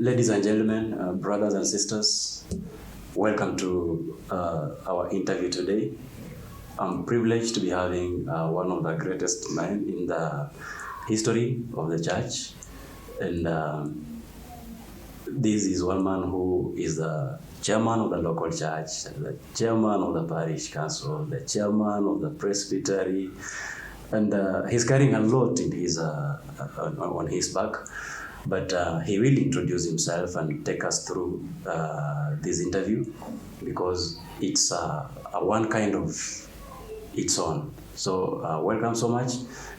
Ladies and gentlemen, brothers and sisters, welcome to our interview today. I'm privileged to be having one of the greatest men in the history of the church. And this is one man who is the chairman of the local church, the chairman of the parish council, the chairman of the presbytery, and he's carrying a lot in his on his back. But he will introduce himself and take us through this interview because it's one kind of its own. So welcome so much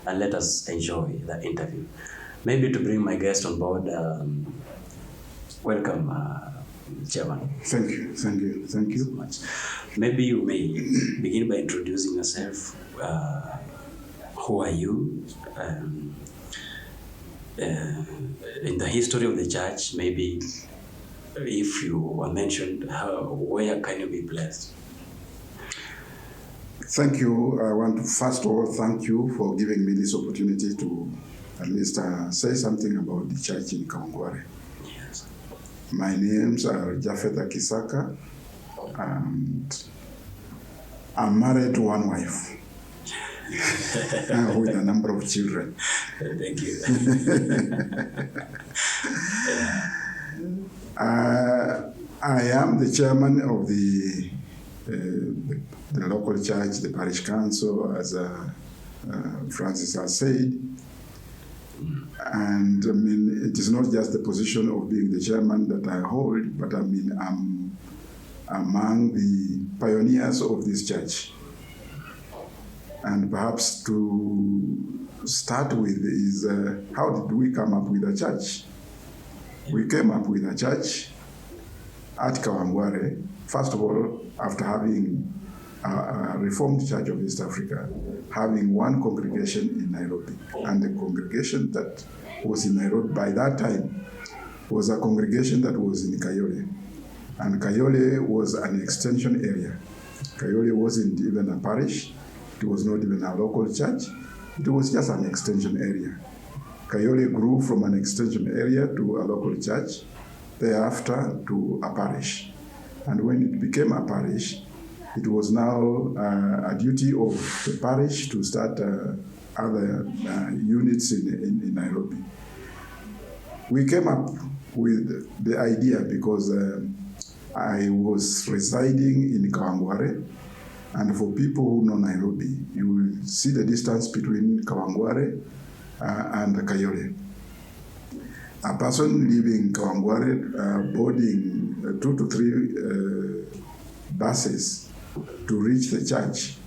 and let us enjoy the interview. Maybe to bring my guest on board, welcome, Chairman. Thank you so much. Maybe you may begin by introducing yourself. Who are you? In the history of the church, maybe if you were mentioned, where can you be placed? Thank you. I want to first of all thank you for giving me this opportunity to at least say something about the church in Kawangware. Yes. My names are KISAKA, and I'm married to one wife. With a number of children. Thank you. I am the chairman of the local church, the parish council, as Francis has said. And I mean, it is not just the position of being the chairman that I hold, but I mean, I'm among the pioneers of this church. And perhaps to start with is how did we come up with a church? We came up with a church at Kawangware, first of all, after having a Reformed Church of East Africa, having one congregation in Nairobi. And the congregation that was in Nairobi by that time was a congregation that was in Kayole. And Kayole was an extension area. Kayole wasn't even a parish. It was not even a local church. It was just an extension area. Kayole grew from an extension area to a local church, thereafter to a parish. And when it became a parish, it was now a duty of the parish to start other units in Nairobi. We came up with the idea because I was residing in Kawangware. And for people who know Nairobi, you will see the distance between Kawangware and Kayole. A person living in Kawangware boarding 2 to 3 buses to reach the church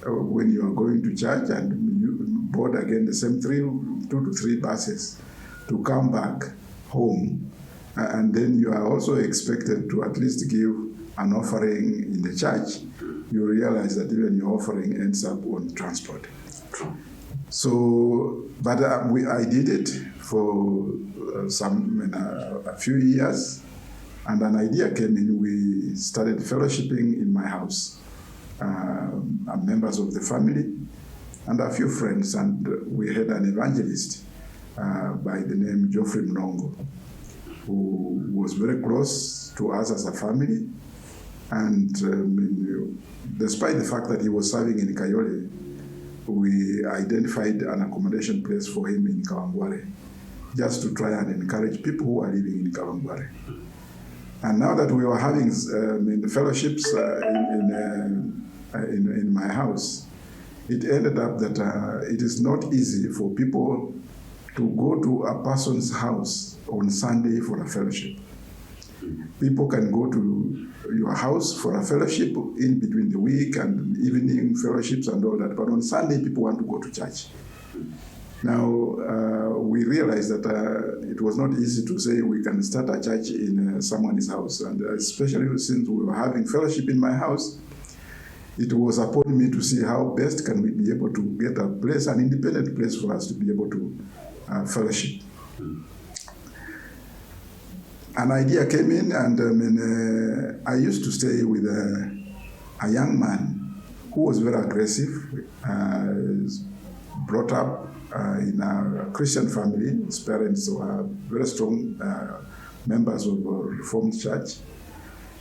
when you are going to church, and you board again the same 2 to 3 buses to come back home. And then you are also expected to at least give an offering in the church. You realize that even your offering ends up on transport. So, but I did it for a few years, and an idea came in. We started fellowshipping in my house, members of the family, and a few friends, and we had an evangelist by the name Geoffrey Mnongo, who was very close to us as a family. And despite the fact that he was serving in Kayole, we identified an accommodation place for him in Kawangware, just to try and encourage people who are living in Kawangware. And now that we were having the fellowships in my house, it ended up that it is not easy for people to go to a person's house on Sunday for a fellowship. People can go to your house for a fellowship in between the week and evening fellowships and all that, but on Sunday people want to go to church. Now, we realized that it was not easy to say we can start a church in someone's house, and especially since we were having fellowship in my house, it was upon me to see how best can we be able to get a place, an independent place for us to be able to fellowship. An idea came in, and I used to stay with a young man who was very aggressive, brought up in a Christian family. His parents were very strong members of a Reformed church.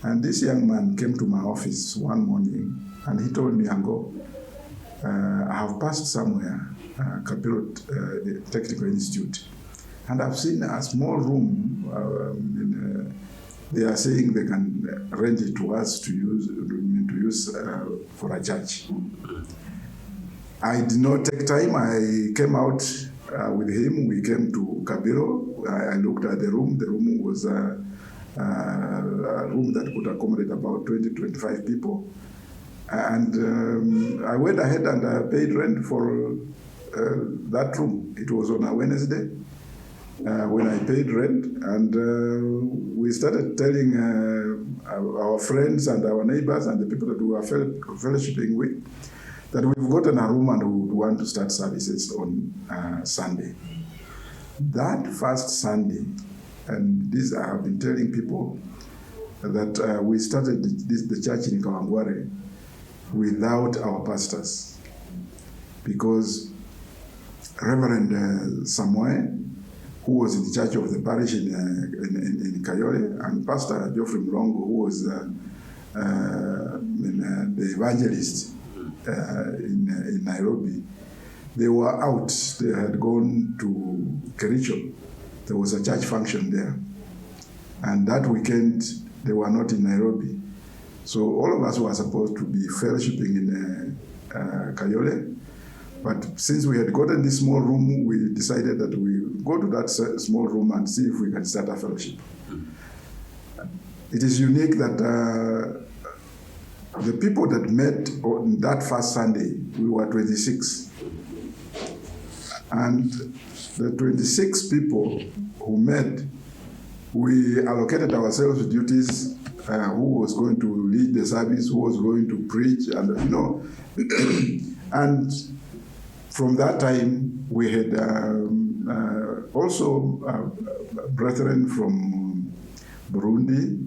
And this young man came to my office one morning and he told me, Ango, I have passed somewhere, Kapilot Technical Institute, and I've seen a small room. They are saying they can rent it to us to use for a church. I did not take time. I came out with him. We came to Kabiro. I looked at the room. The room was a room that could accommodate about 20-25 people. And I went ahead and I paid rent for that room. It was on a Wednesday when I paid rent, and we started telling our friends and our neighbors and the people that we were fellowshipping with that we've gotten a room and we would want to start services on Sunday. That first Sunday, and this I have been telling people, that we started the church in Kawangware without our pastors, because Reverend Samuel, who was in charge of the parish in Kayole, and Pastor Geoffrey Mlongo, who was the evangelist in Nairobi, they were out. They had gone to Kericho. There was a church function there. And that weekend, they were not in Nairobi. So all of us were supposed to be fellowshipping in Kayole. But since we had gotten this small room, we decided that we go to that small room and see if we can start a fellowship. It is unique that the people that met on that first Sunday, we were 26. And the 26 people who met, we allocated ourselves duties, who was going to lead the service, who was going to preach, and and from that time, we had also brethren from Burundi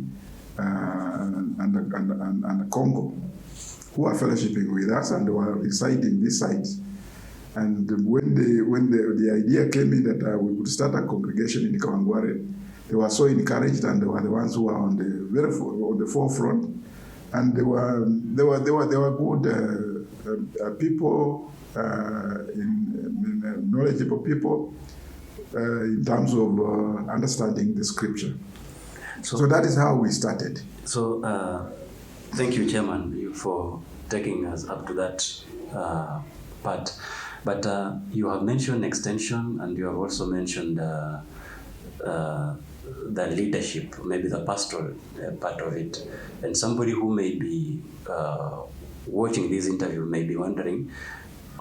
and Congo who are fellowshipping with us, and they were reciting these sites. And when the idea came in that we could start a congregation in Kawangware, they were so encouraged, and they were the ones who were on the forefront, and they were good people. Knowledgeable people in terms of understanding the scripture. So that is how we started. So thank you, Chairman, for taking us up to that part. But you have mentioned extension, and you have also mentioned the leadership, maybe the pastoral part of it. And somebody who may be watching this interview may be wondering,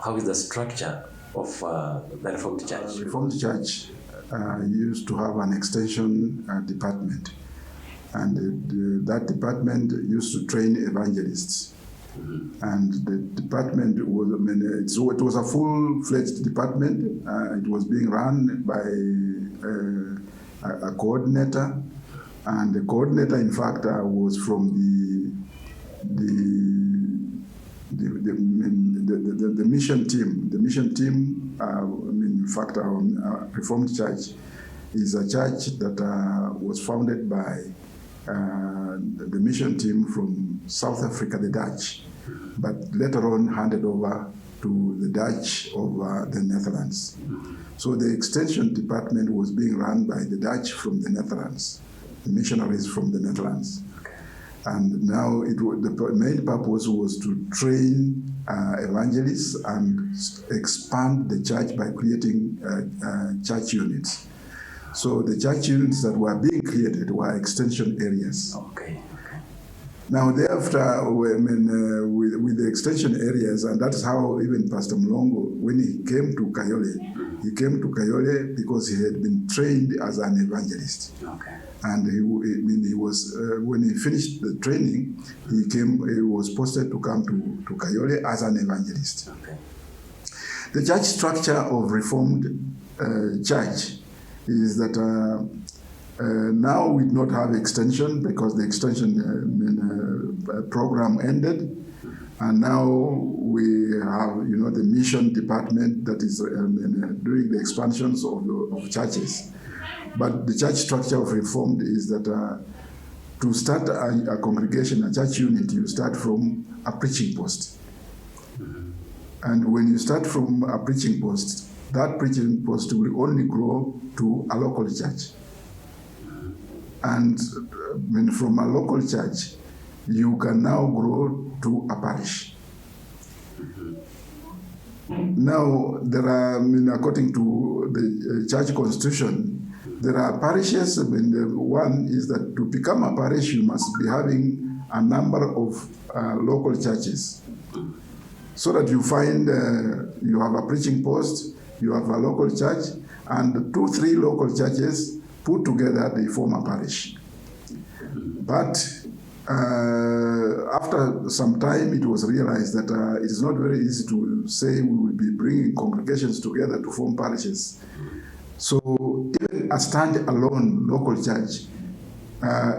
how is the structure of the Reformed Church? Reformed Church used to have an extension department, and that department used to train evangelists. Mm-hmm. And the department was, it was a full-fledged department. It was being run by a coordinator, and the coordinator, in fact, was from the mission team. The mission team, in fact, our Reformed Church is a church that was founded by the mission team from South Africa, the Dutch, but later on handed over to the Dutch of the Netherlands. So the extension department was being run by the Dutch from the Netherlands, the missionaries from the Netherlands. And now the main purpose was to train evangelists and expand the church by creating church units. So the church units that were being created were extension areas. Okay. Now thereafter, with the extension areas, and that is how even Pastor Mlongo, when he came to Kayole because he had been trained as an evangelist. Okay. And he was when he finished the training, he was posted to come to Kayole as an evangelist. Okay. The church structure of Reformed Church is that now we do not have extension because the extension program ended, and now we have the mission department that is doing the expansions of churches. But the church structure of Reformed is that to start a congregation, a church unit, you start from a preaching post. And when you start from a preaching post, that preaching post will only grow to a local church. And from a local church, you can now grow to a parish. Now, there are, according to the church constitution, there are parishes. One is that to become a parish, you must be having a number of local churches. So that you find you have a preaching post, you have a local church, and 2-3 local churches put together, they form a parish. But after some time, it was realized that it is not very easy to say we will be bringing congregations together to form parishes. So even a stand-alone local church,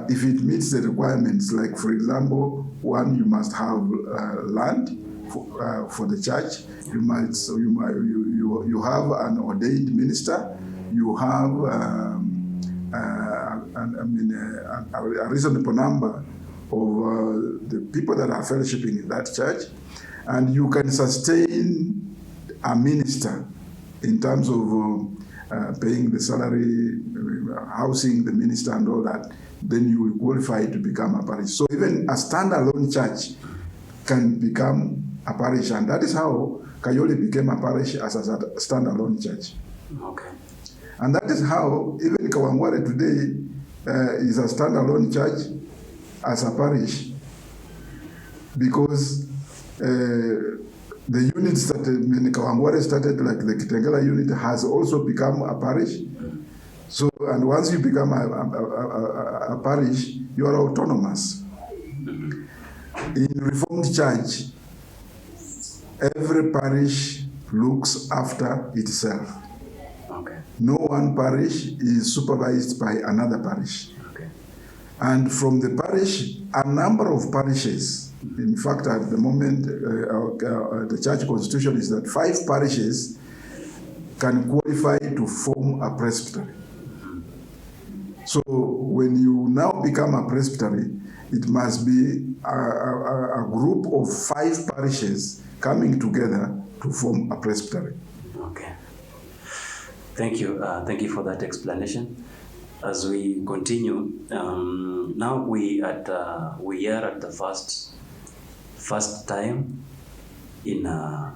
if it meets the requirements, like for example, one, you must have land for the church. You have an ordained minister. You have a reasonable number of the people that are fellowshipping in that church, and you can sustain a minister in terms of paying the salary, housing the minister and all that, then you will qualify to become a parish. So even a standalone church can become a parish, and that is how Kayole became a parish as a standalone church. Okay. And that is how even Kawangware today is a standalone church as a parish, because the units that Kawangware started, like the Kitengela unit, has also become a parish. So, and once you become a parish, you are autonomous. In Reformed Church, every parish looks after itself. Okay. No one parish is supervised by another parish. Okay. And from the parish, a number of parishes, in fact, at the moment, the church constitution is that 5 parishes can qualify to form a presbytery. So when you now become a presbytery, it must be a group of 5 parishes coming together to form a presbytery. Okay. Thank you. Thank you for that explanation. As we continue, now we are at the first time in a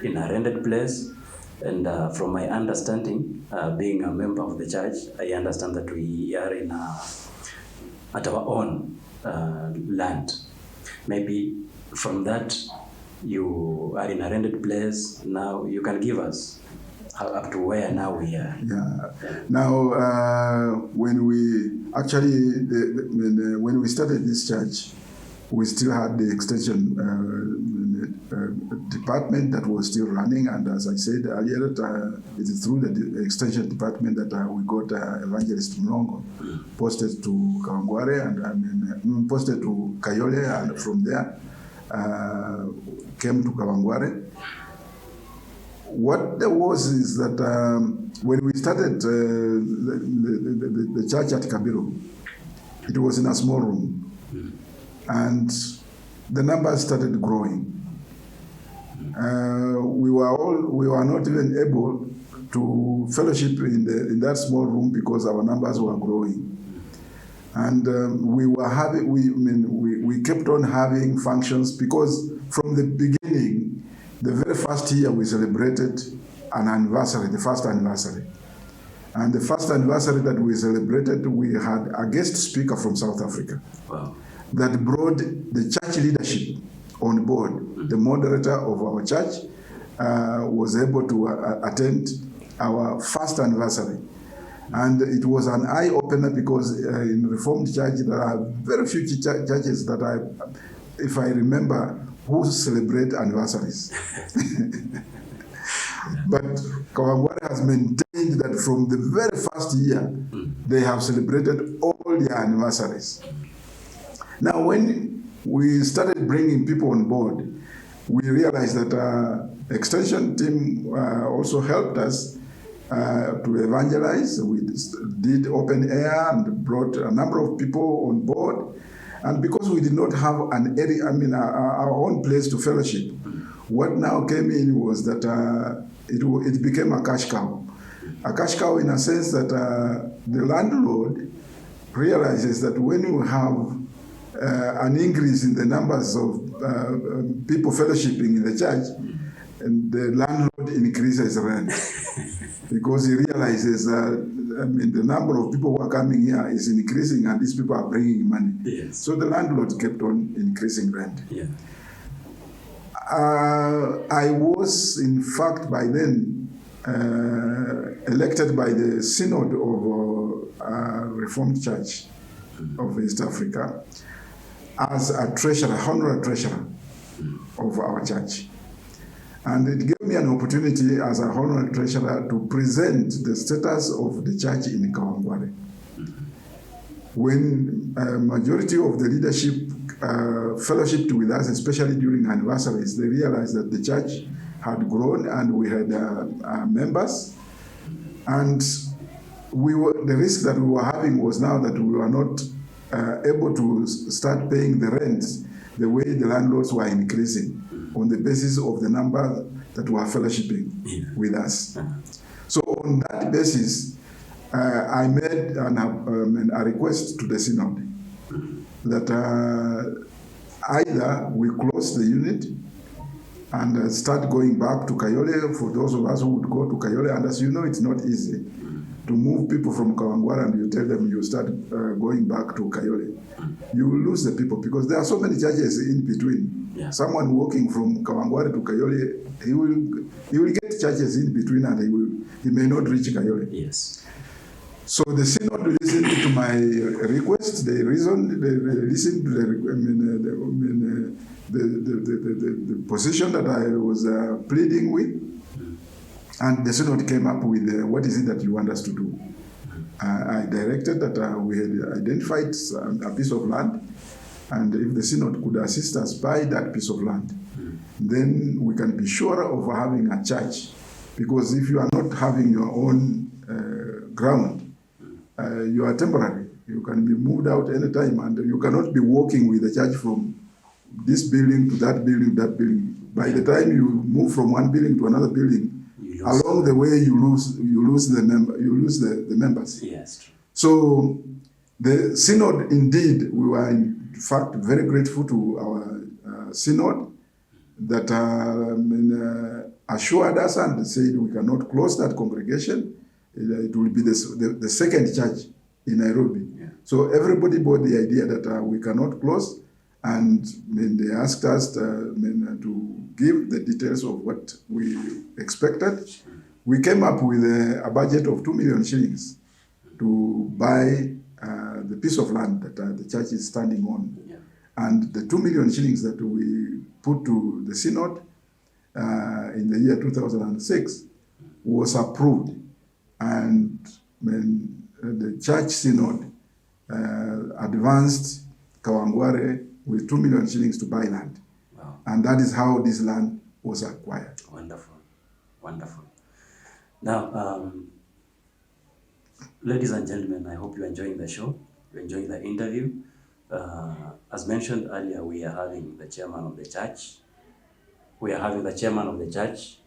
rented place, and from my understanding, being a member of the church, I understand that we are at our own land. Maybe from that, you are in a rented place. Now you can give us up to where now we are. Yeah. Now, when we started this church, we still had the extension department that was still running, and as I said earlier, it is through the extension department that we got Evangelist Mlongo posted to Kawangware, and posted to Kayole, and from there came to Kawangware. What there was is that when we started the church at Kabiru, it was in a small room, and the numbers started growing. We were not even able to fellowship in that small room because our numbers were growing, and we kept on having functions, because from the beginning, the very first year we celebrated an anniversary, the first anniversary. And the first anniversary that we celebrated, we had a guest speaker from South Africa. Wow. That brought the church leadership on board. The moderator of our church was able to attend our first anniversary. And it was an eye-opener, because in Reformed Church, there are very few churches that if I remember, who celebrate anniversaries. But Kawangware has maintained that from the very first year, they have celebrated all their anniversaries. Now, when we started bringing people on board, we realized that extension team also helped us to evangelize. We did open air and brought a number of people on board. And because we did not have an area, our own place to fellowship, what now came in was that it became a cash cow. A cash cow in a sense that the landlord realizes that when you have an increase in the numbers of people fellowshipping in the church, and the landlord increases rent because he realizes the number of people who are coming here is increasing and these people are bringing money. Yes. So the landlord kept on increasing rent. Yeah. I was, in fact, by then elected by the Synod of Reformed Church of East Africa as a treasurer, honorary treasurer of our church. And it gave me an opportunity as a honorary treasurer to present the status of the church in Kawangware. When a majority of the leadership fellowshipped with us, especially during anniversaries, they realized that the church had grown and we had members. And the risk that we were having was now that we were not able to start paying the rent the way the landlords were increasing on the basis of the number that were fellowshipping with us. So on that basis, I made a request to the Synod that either we close the unit and start going back to Kayole for those of us who would go to Kayole. And as you know, it's not easy to move people from Kawangware and you tell them you start going back to Kayole. You will lose the people because there are so many churches in between. Yeah. Someone walking from Kawangware to Kayole, he will get churches in between and he may not reach Kayole. Yes. So the Synod listened to my request. They listened to the position that I was pleading with. And the Synod came up with what is it that you want us to do? I directed that we had identified a piece of land, and if the Synod could assist us buy that piece of land, then we can be sure of having a church. Because if you are not having your own ground, you are temporary. You can be moved out anytime, and you cannot be walking with the church from this building to that building, that building. By the time you move from one building to another building, along the way you lose the members. Yes. True. So the Synod, indeed, we were in fact very grateful to our Synod that assured us and said we cannot close that congregation. It will be the second church in Nairobi. Yeah. So everybody bought the idea that we cannot close, and they asked us to give the details of what we expected. We came up with a budget of 2 million shillings to buy the piece of land that the church is standing on. Yeah. And the 2 million shillings that we put to the Synod in the year 2006 was approved. And when the church Synod advanced Kawangware with 2 million shillings to buy land. Wow. And that is how this land was acquired. Wonderful, wonderful. Now, ladies and gentlemen, I hope you're enjoying the show, you're enjoying the interview. As mentioned earlier, we are having the chairman of the church. We are having the chairman of the church,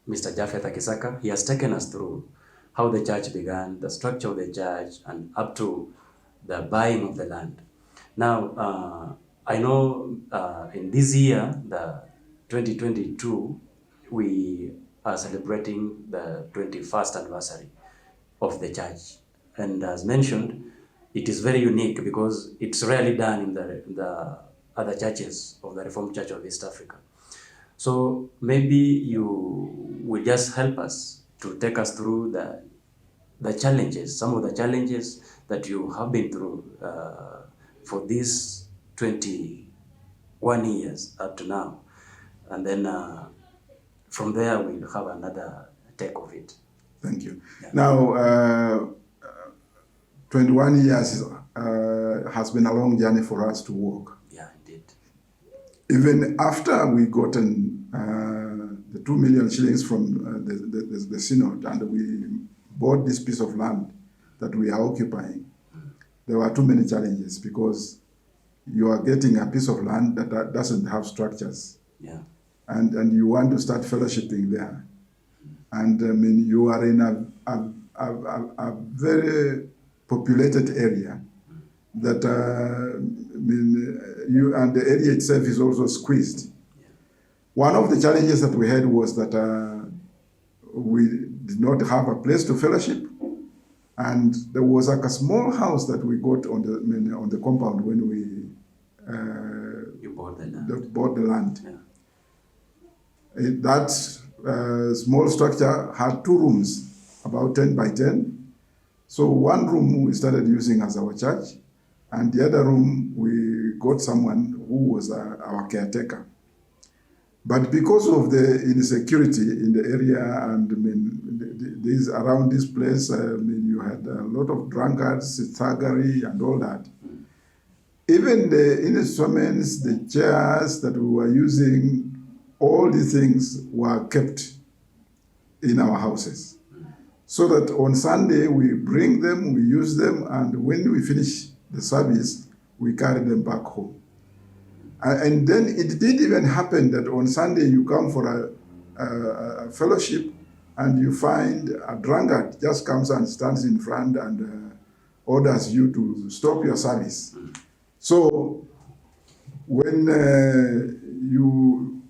Mr. KISAKA. He has taken us through how the church began, the structure of the church, and up to the buying of the land. Now, I know in this year, the 2022, we are celebrating the 21st anniversary of the church. And as mentioned, it is very unique because it's rarely done in the other churches of the Reformed Church of East Africa. So maybe you will just help us to take us through the challenges, some of the challenges that you have been through for these 21 years up to now. And then from there, we'll have another take of it. Thank you. Yeah. Now, 21 years has been a long journey for us to walk. Yeah, indeed. Even after we gotten the 2 million shillings from the synod, and we bought this piece of land that we are occupying, there were too many challenges, because you are getting a piece of land that doesn't have structures. Yeah. And you want to start fellowshipping there. And I mean, you are in a very populated area that, I mean, you, and the area itself is also squeezed. Yeah. One of the challenges that we had was that we did not have a place to fellowship. And there was like a small house that we got on the compound when we you bought the land. Yeah. That small structure had 2 rooms, about 10 by 10. So one room we started using as our church, and the other room we got someone who was our caretaker. But because of the insecurity in the area, and I mean, around this place, I mean, you had a lot of drunkards, thuggery, and all that. Even the instruments, the chairs that we were using, all these things were kept in our houses. So that on Sunday, we bring them, we use them, and when we finish the service, we carry them back home. And then it did even happen that on Sunday you come for a fellowship, and you find a drunkard just comes and stands in front and orders you to stop your service. So when you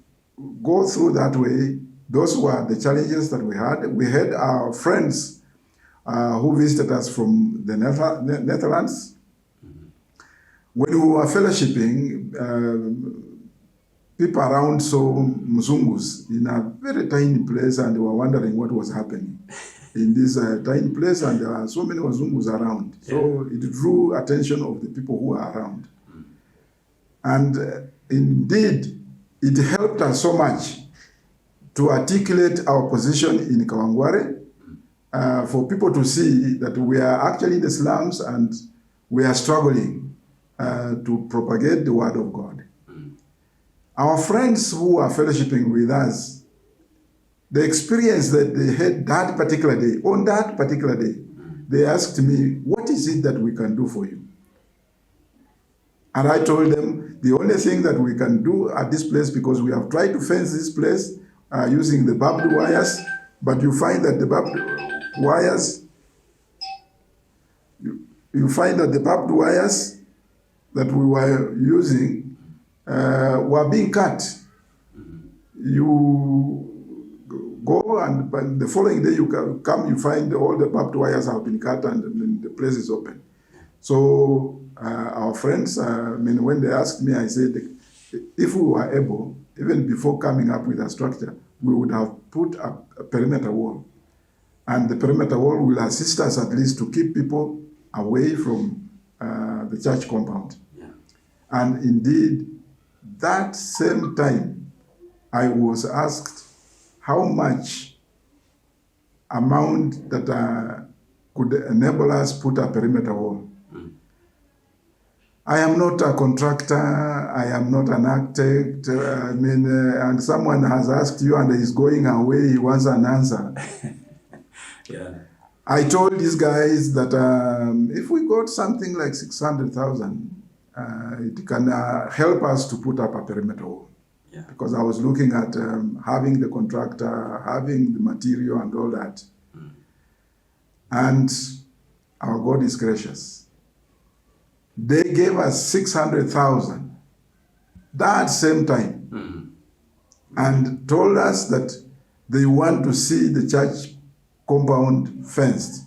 go through that way, those were the challenges that we had. We had our friends who visited us from the Netherlands. When we were fellowshipping, people around saw Mzungus in a very tiny place, and they were wondering what was happening in this tiny place, and there are so many Mzungus around. So it drew attention of the people who are around. And indeed, it helped us so much to articulate our position in Kawangware, for people to see that we are actually in the slums and we are struggling to propagate the word of God. Our friends who are fellowshipping with us, the experience that they had that particular day, on that particular day, they asked me, what is it that we can do for you? And I told them, the only thing that we can do at this place, because we have tried to fence this place using the barbed wires, but you find that the barbed wires, you find that the barbed wires that we were using were being cut. You go, and the following day you come, you find all the barbed wires have been cut, and the place is open. So our friends, when they asked me, I said, if we were able, even before coming up with a structure, we would have put a perimeter wall. And the perimeter wall will assist us at least to keep people away from the church compound. Yeah. And indeed, that same time, I was asked how much amount that could enable us put a perimeter wall. I am not a contractor, I am not an architect, and someone has asked you and he's going away, he wants an answer. Yeah. I told these guys that if we got something like 600,000, it can help us to put up a perimeter wall. Yeah. Because I was looking at having the contractor, having the material and all that. And our God is gracious. They gave us 600,000 that same time, and told us that they want to see the church compound fenced.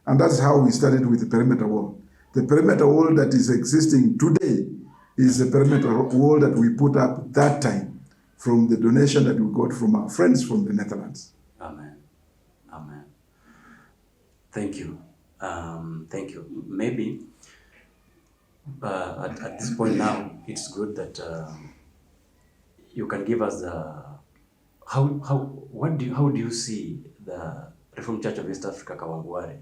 And that's how we started with the perimeter wall. The perimeter wall that is existing today is the perimeter wall that we put up that time from the donation that we got from our friends from the Netherlands. Amen. Amen. Thank you. Thank you. Maybe at this point now, it's good that you can give us the how do you see the Reformed Church of East Africa, Kawangware,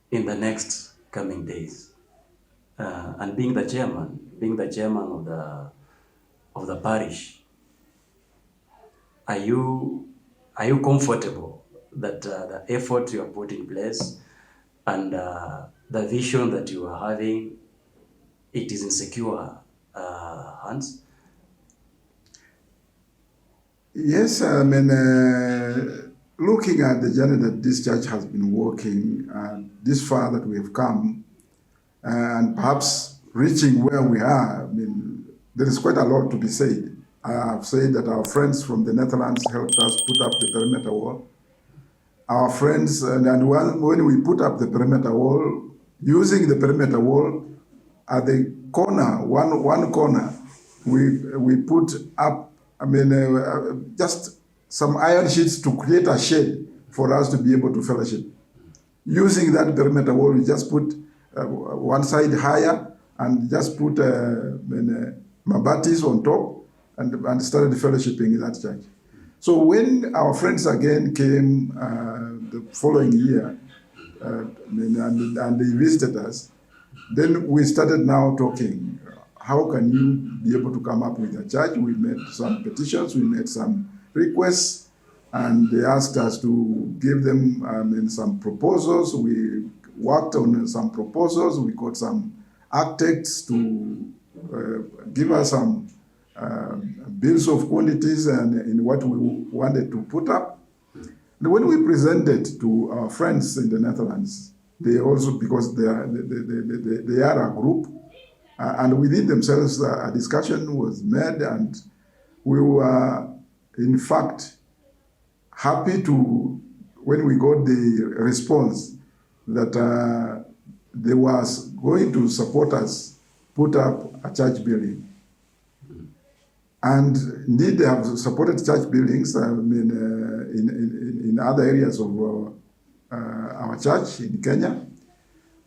in the next coming days, and being the chairman of the parish, are you comfortable that the effort you have put in place and the vision that you are having, it is in secure hands? Yes, I mean, looking at the journey that this church has been walking, this far that we have come, and perhaps reaching where we are, I mean, there is quite a lot to be said. I have said that our friends from the Netherlands helped us put up the perimeter wall. Our friends, and when we put up the perimeter wall, using the perimeter wall, at the corner, one corner, we put up, I mean, just some iron sheets to create a shade for us to be able to fellowship. Using that perimeter wall, we just put one side higher and just put mabatis on top and started fellowshipping in that church. So when our friends again came the following year and they visited us, then we started now talking, how can you be able to come up with a church? We made some petitions, we made some requests, and they asked us to give them some proposals. We worked on some proposals. We got some architects to give us some bills of quantities and in what we wanted to put up. And when we presented to our friends in the Netherlands, they also, because they are a group, and within themselves a discussion was made, and we were in fact happy to, when we got the response that they was going to support us put up a church building. And indeed, they have supported church buildings in other areas of our church in Kenya.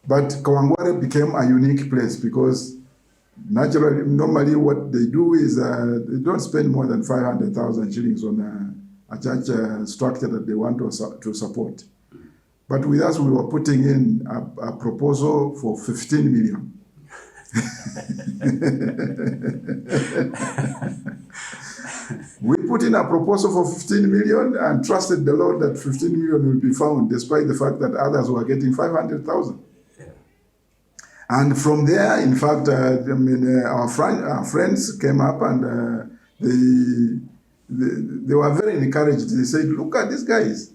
But Kawangware became a unique place because normally what they do is they don't spend more than 500,000 shillings on a church structure that they want to support. But with us, we were putting in a proposal for 15 million. We put in a proposal for 15 million and trusted the Lord that 15 million will be found, despite the fact that others were getting 500,000. Yeah. And from there, in fact, our friends came up and they were very encouraged. They said, look at these guys.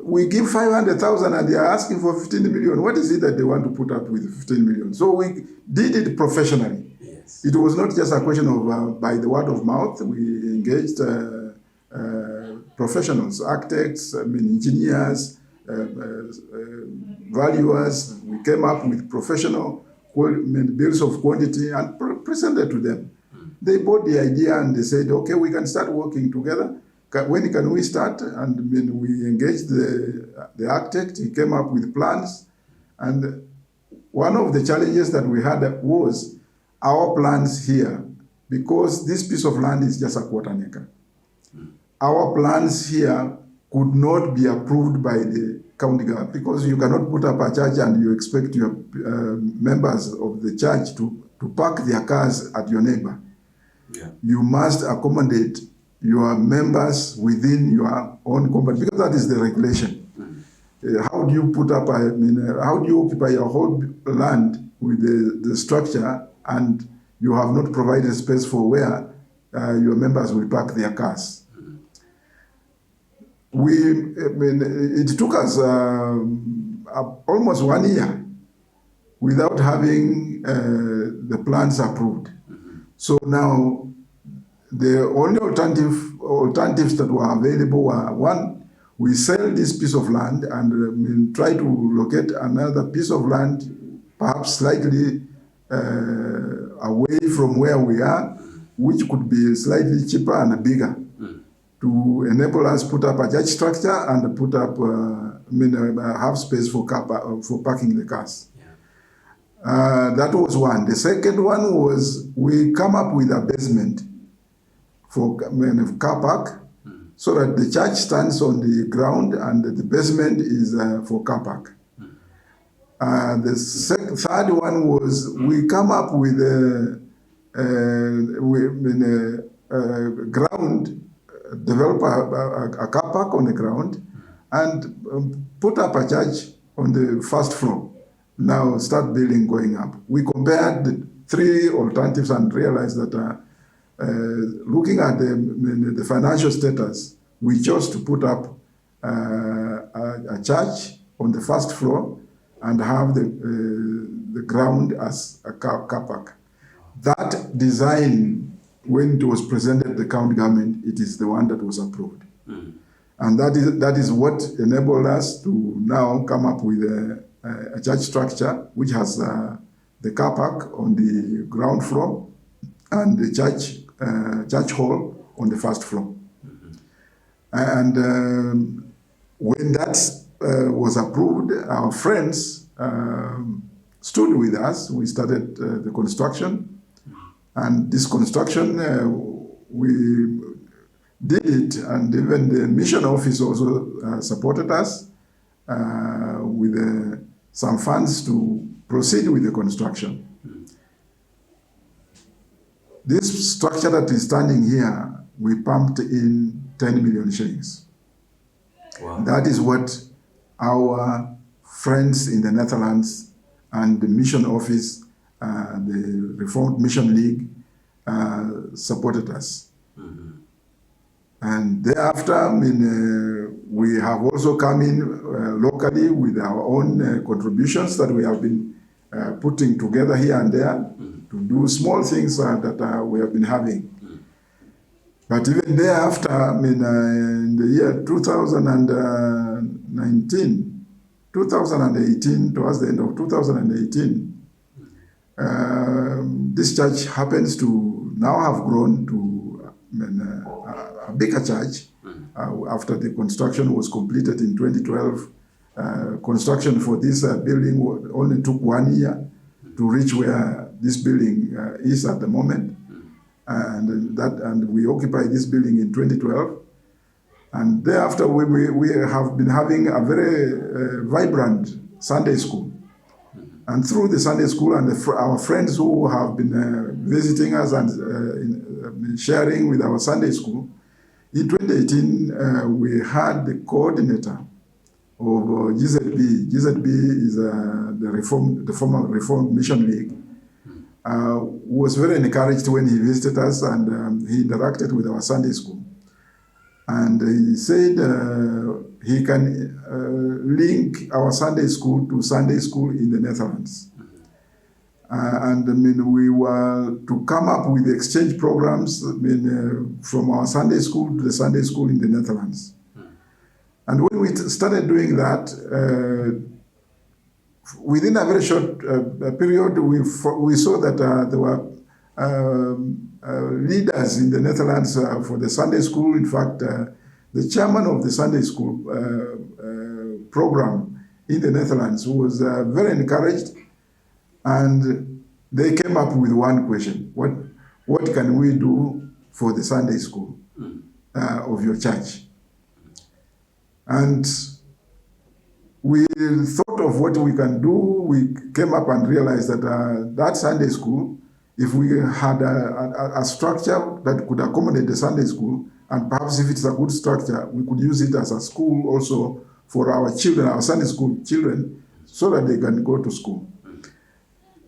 We give 500,000 and they are asking for 15 million. What is it that they want to put up with 15 million? So we did it professionally. Yes. It was not just a question of by the word of mouth. We engaged professionals, architects, engineers, valuers. We came up with professional bills of quantity and presented to them. They bought the idea and they said, okay, we can start working together. When can we start? And we engaged the architect. He came up with plans. And one of the challenges that we had was our plans here, because this piece of land is just a quarter acre. Our plans here could not be approved by the county government, because you cannot put up a church and you expect your members of the church to park their cars at your neighbor. Yeah. You must accommodate your members within your own company, because that is the regulation. How do you put up, how do you occupy your whole land with the structure and you have not provided space for where your members will park their cars? It took us almost 1 year without having the plans approved. So now, the only alternatives that were available were, one, we sell this piece of land and try to locate another piece of land, perhaps slightly away from where we are, which could be slightly cheaper and bigger, to enable us put up a church structure and put up, have space for parking the cars. That was one. The second one was we come up with a basement for car park, so that the church stands on the ground and the basement is for car park. The third one was we come up with a ground develop a car park on the ground and put up a church on the first floor. Now start building going up. We compared the three alternatives and realized that looking at the financial status, we chose to put up a church on the first floor and have the ground as a car park. That design, when it was presented to the county government, it is the one that was approved. And that is what enabled us to now come up with a church structure which has the car park on the ground floor and the church hall on the first floor. And when that was approved, our friends stood with us. We started the construction, and this construction we did it, and even the mission office also supported us with some funds to proceed with the construction. This structure that is standing here, we pumped in 10 million shillings. Wow. That is what our friends in the Netherlands and the mission office, the Reformed Mission League, supported us. And thereafter, we have also come in locally with our own contributions that we have been putting together here and there to do small things that we have been having. But even thereafter, in the year 2018, towards the end of 2018, this church happens to now have grown to a bigger church. After the construction was completed in 2012, construction for this building only took 1 year to reach where this building is at the moment. And we occupied this building in 2012. And thereafter, we have been having a very vibrant Sunday school. And through the Sunday school and our friends who have been visiting us and sharing with our Sunday school, in 2018, we had the coordinator of GZB. GZB is the former Reformed Mission League. Was very encouraged when he visited us, and he interacted with our Sunday school. And he said he can link our Sunday school to Sunday school in the Netherlands. We were to come up with exchange programs from our Sunday school to the Sunday school in the Netherlands. And when we started doing that, within a very short period, we saw that there were leaders in the Netherlands for the Sunday school. In fact, the chairman of the Sunday school program in the Netherlands was very encouraged, and they came up with one question: what can we do for the Sunday school of your church? And we thought of what we can do. We came up and realized that that Sunday school, if we had a structure that could accommodate the Sunday school, and perhaps if it's a good structure, we could use it as a school also for our children, our Sunday school children, so that they can go to school.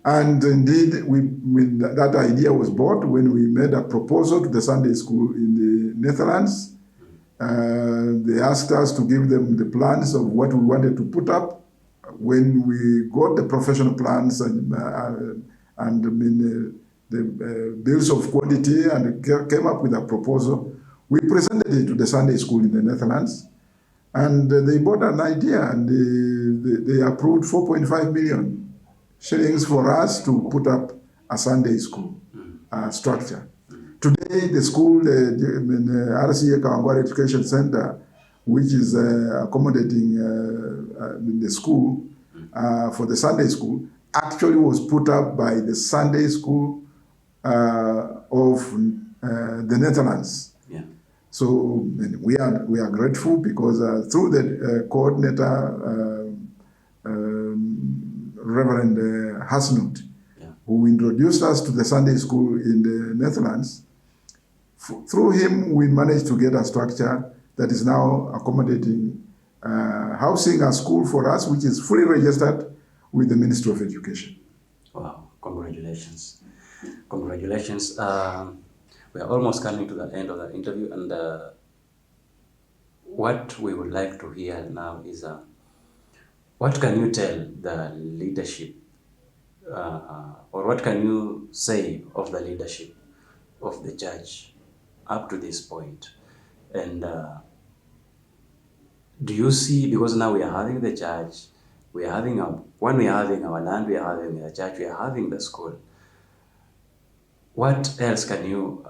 And indeed, that idea was bought when we made a proposal to the Sunday school in the Netherlands. They asked us to give them the plans of what we wanted to put up. When we got the professional plans and the bills of quantity and came up with a proposal, we presented it to the Sunday school in the Netherlands, and they bought an idea, and they approved 4.5 million shillings for us to put up a Sunday school structure. Today, the school, the R.C.E.A. Kawangware Education Center, which is accommodating the school for the Sunday school, actually was put up by the Sunday school of the Netherlands. Yeah. So we are grateful because through the coordinator, Reverend Hasnoot, who introduced us to the Sunday school in the Netherlands, through him, we managed to get a structure that is now accommodating housing, a school for us, which is fully registered with the Ministry of Education. Wow, congratulations. Congratulations. We are almost coming to the end of the interview, and what we would like to hear now is what can you tell the leadership, or what can you say of the leadership of the church up to this point? And do you see, because now we are having the church, we are having when we are having our land, we are having the church, we are having the school. What else can you,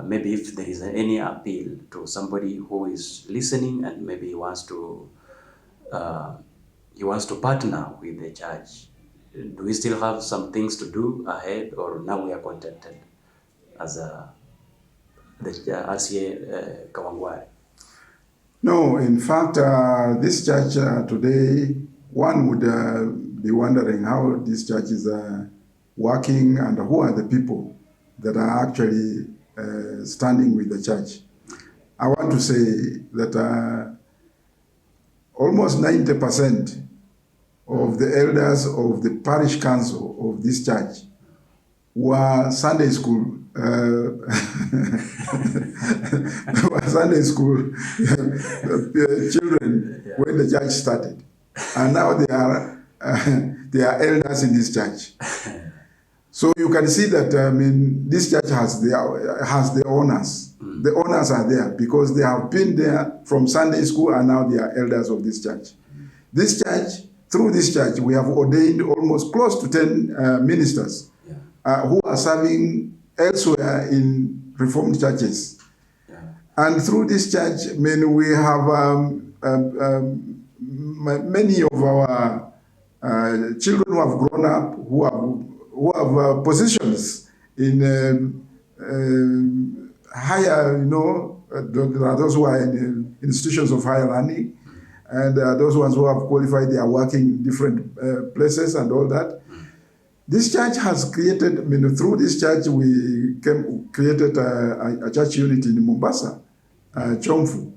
maybe if there is any appeal to somebody who is listening and maybe he wants to partner with the church? Do we still have some things to do ahead, or now we are contented as the R.C.E.A. Kawangware? No, in fact, this church today, one would be wondering how this church is working and who are the people that are actually standing with the church. I want to say that almost 90% of the elders of the parish council of this church were Sunday school Sunday school children when the church started, and now they are elders in this church. So you can see that this church has the owners. The owners are there because they have been there from Sunday school, and now they are elders of this church. This church, through this church, we have ordained almost close to 10 ministers who are serving elsewhere in Reformed churches. And through this church, we have many of our children who have grown up, who have positions in higher, there are those who are in institutions of higher learning, and those ones who have qualified, they are working in different places and all that. This church has created, through this church, we created a church unit in Mombasa, Chomfu,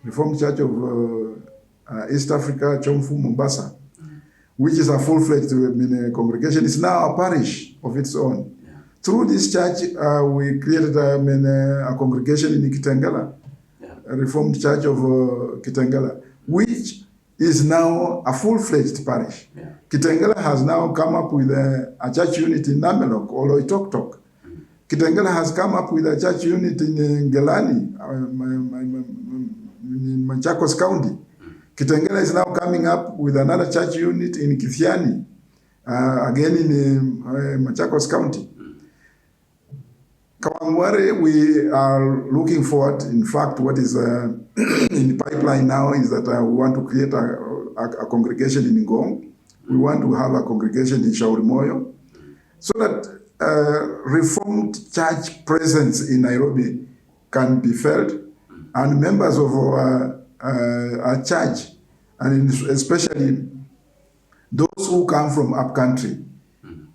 Reformed Church of East Africa, Chomfu, Mombasa, which is a full-fledged congregation. It's now a parish of its own. Yeah. Through this church, we created a congregation in Kitengela, a Reformed Church of Kitengela, which is now a full-fledged parish. Yeah. Kitengela has now come up with a church unit in Namelok, or Loitoktok. Kitengela has come up with a church unit in Gelani, in Machakos County. Kitengela is now coming up with another church unit in Kithiani, again in Machakos County. Kawangware, we are looking forward. In fact, what is in the pipeline now is that we want to create a congregation in Ngong. We want to have a congregation in Shaurimoyo, so that Reformed church presence in Nairobi can be felt, and members of our church, and especially those who come from upcountry,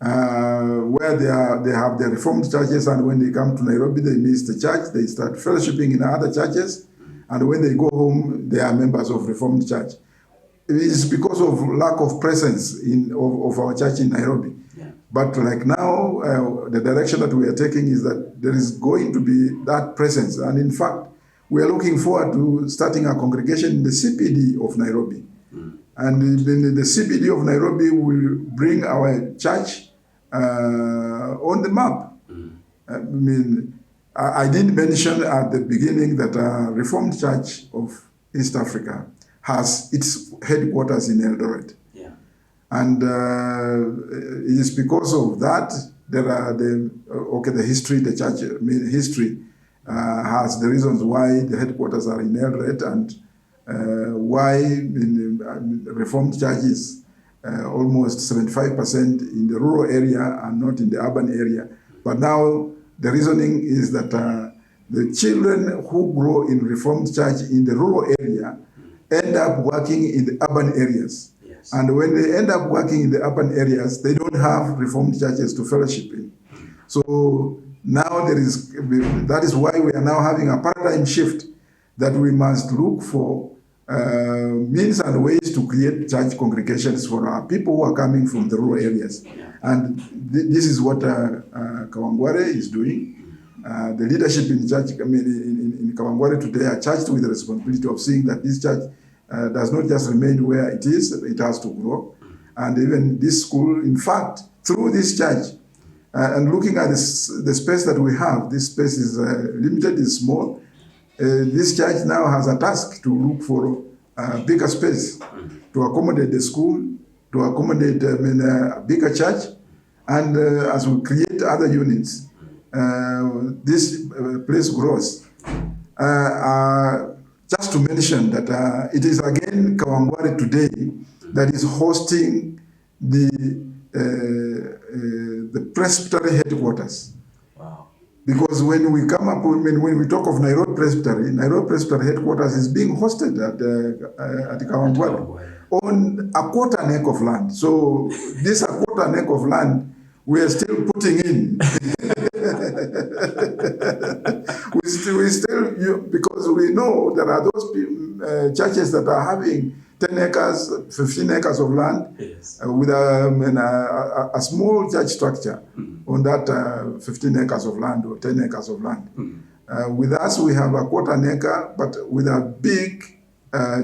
where they have their Reformed churches, and when they come to Nairobi, they miss the church, they start fellowshipping in other churches, and when they go home, they are members of Reformed church. It is because of lack of presence of our church in Nairobi. Yeah. But like now, the direction that we are taking is that there is going to be that presence. And in fact, we are looking forward to starting a congregation in the CPD of Nairobi. And in the CPD of Nairobi will bring our church on the map. I did mention at the beginning that Reformed Church of East Africa has its headquarters in Eldoret. Yeah. And it is because of that there are the history, the church history has the reasons why the headquarters are in Eldoret, and why in Reformed churches almost 75% in the rural area and not in the urban area. But now the reasoning is that the children who grow in Reformed church in the rural area end up working in the urban areas. Yes. And when they end up working in the urban areas, they don't have Reformed churches to fellowship in. So Now that is why we are now having a paradigm shift, that we must look for means and ways to create church congregations for our people who are coming from the rural areas. And this is what Kawangware is doing. The leadership in church, in Kawangware today are charged with the responsibility of seeing that this church does not just remain where it is, it has to grow. And even this school, in fact, through this church, and looking at the space that we have, this space is limited, is small. This church now has a task to look for a bigger space to accommodate the school, to accommodate a bigger church, and as we create other units, this place grows. Just to mention that it is again Kawangware today that is hosting the presbytery headquarters. Wow. Because when we come up, when we talk of Nairobi Presbytery headquarters is being hosted at Kawangware on a quarter neck of land. So this a quarter neck of land we are still putting in. we still because we know there are those churches that are having 10 acres, 15 acres of land, yes, with a small church structure on that 15 acres of land or 10 acres of land. With us, we have a quarter acre, but with a big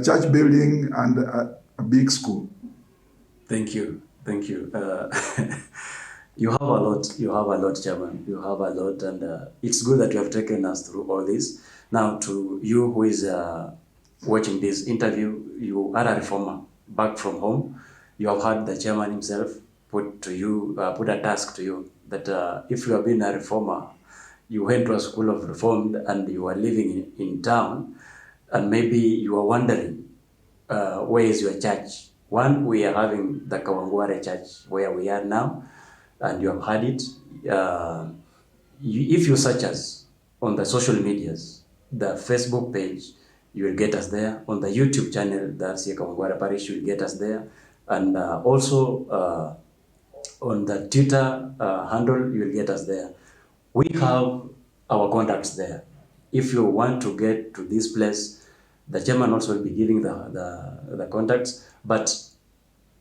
church building and a big school. Thank you. Thank you. You have a lot, Chairman. You have a lot, and it's good that you have taken us through all this. Now, to you who is watching this interview, you are a reformer back from home. You have had the chairman himself put a task to you that if you have been a reformer, you went to a school of reformed and you are living in town, and maybe you are wondering, where is your church? One, we are having the Kawangware church where we are now, and you have had it. If you search us on the social medias, the Facebook page, you will get us there. On the YouTube channel, the R.C.E.A Kawangware Parish, you will get us there. And also on the Twitter handle, you will get us there. We have our contacts there. If you want to get to this place, the chairman also will be giving the contacts. But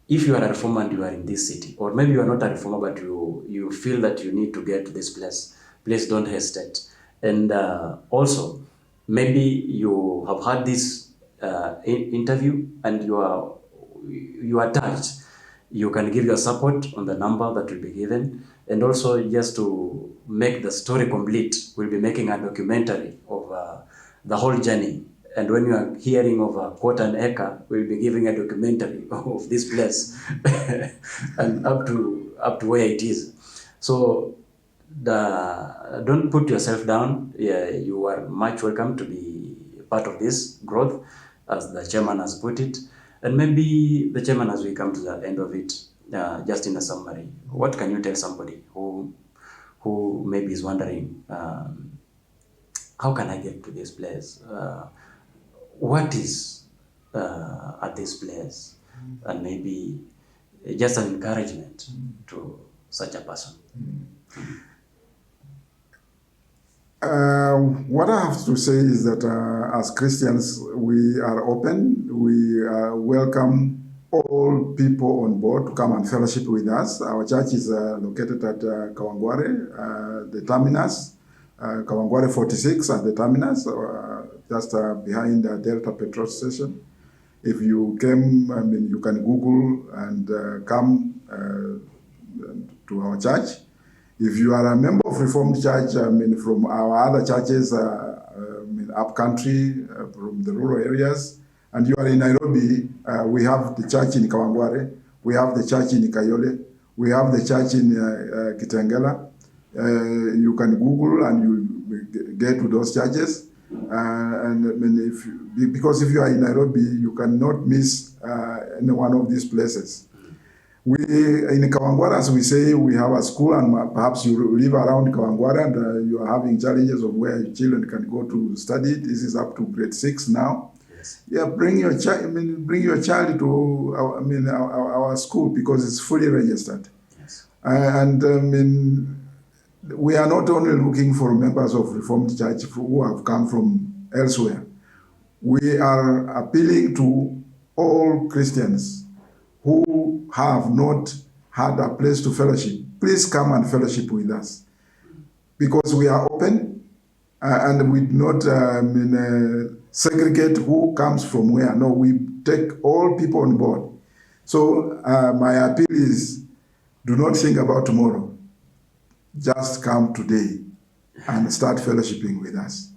if you are a reformer and you are in this city, or maybe you are not a reformer, but you feel that you need to get to this place, please don't hesitate. And also, maybe you have had this interview and you are touched. You can give your support on the number that will be given. And also, just to make the story complete, we'll be making a documentary of the whole journey. And when you are hearing of a quarter an acre, we'll be giving a documentary of this place and up to where it is. So don't put yourself down. Yeah, you are much welcome to be part of this growth, as the chairman has put it. And maybe the chairman, as we come to the end of it, just in a summary, what can you tell somebody who maybe is wondering, how can I get to this place? What is at this place? And maybe just an encouragement to such a person. What I have to say is that as Christians, we are open. We welcome all people on board to come and fellowship with us. Our church is located at Kawangware, the terminus, Kawangware 46 at the terminus, just behind the Delta petrol station. If you came, you can Google and come to our church. If you are a member of Reformed Church, from our other churches, up country, from the rural areas, and you are in Nairobi, we have the church in Kawangware, we have the church in Kayole, we have the church in Kitengela. You can Google and you get to those churches. Because if you are in Nairobi, you cannot miss any one of these places. We in Kawangware, as we say, we have a school, and perhaps you live around Kawangware and you are having challenges of where your children can go to study. This is up to grade 6 now. Yes. Yeah, bring your child. Bring your child to our school because it's fully registered. Yes. we are not only looking for members of Reformed Church who have come from elsewhere. We are appealing to all Christians who have not had a place to fellowship. Please come and fellowship with us, because we are open and we do not segregate who comes from where. No, we take all people on board. So my appeal is, do not think about tomorrow. Just come today and start fellowshipping with us.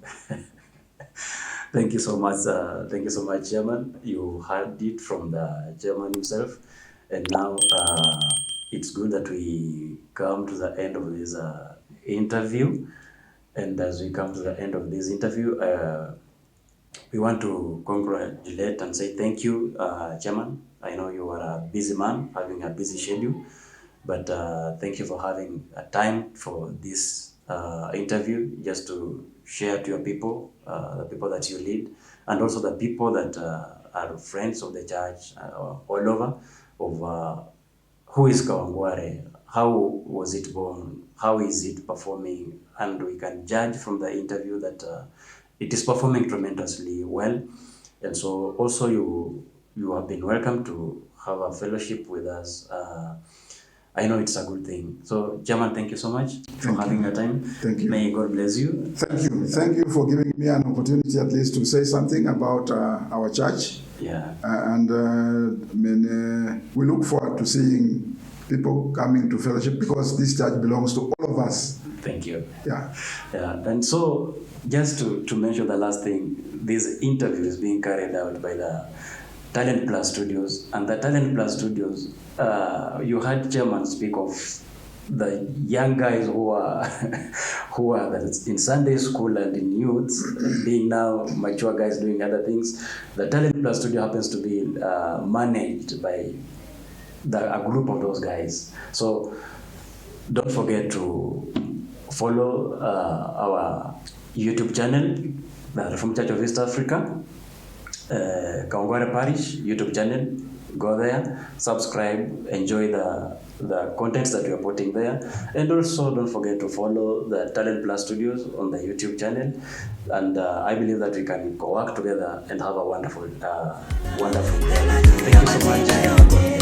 Thank you so much. Thank you so much, Chairman. You heard it from the Chairman himself. And now it's good that we come to the end of this interview. And as we come to the end of this interview, we want to congratulate and say thank you, Chairman. I know you are a busy man, having a busy schedule, but thank you for having a time for this interview, just to share to your people, the people that you lead, and also the people that are friends of the church all over, of who is Kawangware, how was it born, how is it performing, and we can judge from the interview that it is performing tremendously well. And so also you have been welcome to have a fellowship with us. I know it's a good thing. So, Chairman, thank you so much for having your time. Thank you. May God bless you. Thank you. Thank you for giving me an opportunity at least to say something about our church. Yeah. We look forward to seeing people coming to fellowship, because this church belongs to all of us. Thank you. Yeah. Yeah. And so, just to mention the last thing, this interview is being carried out by the Talent Plus Studios, and the Talent Plus Studios, you heard Chairman speak of the young guys who are who are in Sunday school and in youth, being now mature guys doing other things. The Talent Plus Studio happens to be managed by a group of those guys. So don't forget to follow our YouTube channel, the Reformed Church of East Africa, Kawangware Parish YouTube channel. Go there, subscribe, enjoy the contents that we are putting there, and also don't forget to follow the Talent Plus Studios on the YouTube channel. And I believe that we can work together and have a wonderful day. Thank you so much.